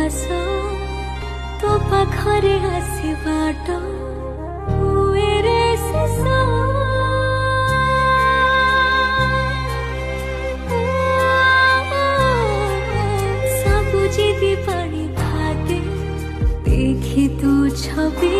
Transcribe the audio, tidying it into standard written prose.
आस तो पाखरे आसबाट हुएरे शेष सबुजी दी पानी भाते देखी तू छवि